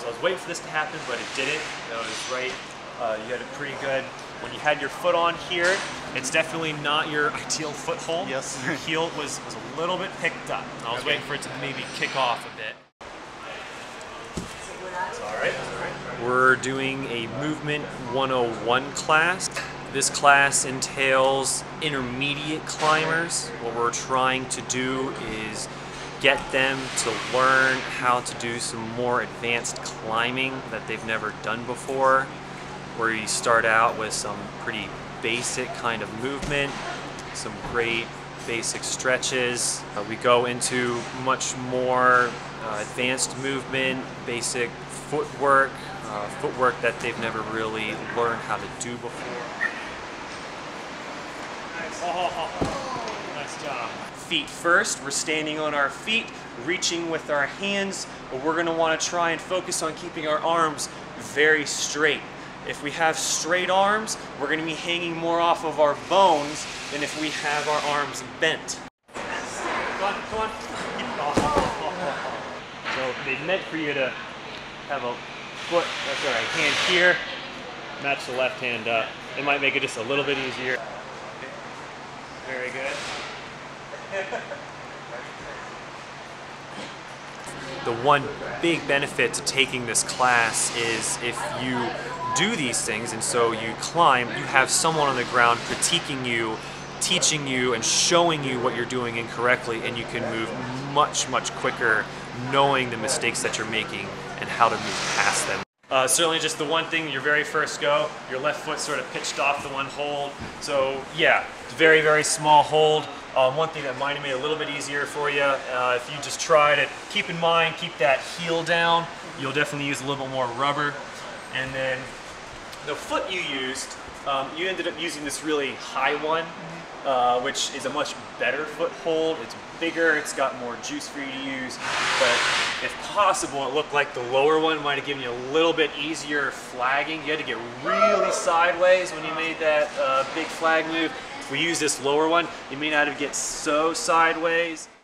I was waiting for this to happen, but it didn't. That was right. You had it pretty good. When you had your foot on here, it's definitely not your ideal foothold. Yes. Your heel was a little bit picked up. I was waiting for it to maybe kick off a bit. It's all right. We're doing a Movement 101 class. This class entails intermediate climbers. What we're trying to do is get them to learn how to do some more advanced climbing that they've never done before, where you start out with some pretty basic kind of movement, some great basic stretches. We go into much more advanced movement, basic footwork, footwork that they've never really learned how to do before. Nice job. Feet first. We're standing on our feet, reaching with our hands, but we're going to want to try and focus on keeping our arms very straight. If we have straight arms, we're going to be hanging more off of our bones than if we have our arms bent. Come on. So they meant for you to have a foot, that's our right hand here, match the left hand up. It might make it just a little bit easier. Very good. The one big benefit to taking this class is if you do these things and so you climb, you have someone on the ground critiquing you, teaching you, and showing you what you're doing incorrectly, and you can move much quicker knowing the mistakes that you're making and how to move past them. Certainly just the one thing, your very first go, your left foot sort of pitched off the one hold. So yeah, very small hold. One thing that might have made it a little bit easier for you, if you just try to keep in mind, keep that heel down, you'll definitely use a little bit more rubber. And then the foot you used, you ended up using this really high one, which is a much better foothold. It's bigger, it's got more juice for you to use, but if possible, it looked like the lower one might have given you a little bit easier flagging. You had to get really sideways when you made that big flag move. If we use this lower one, you may not have to get so sideways.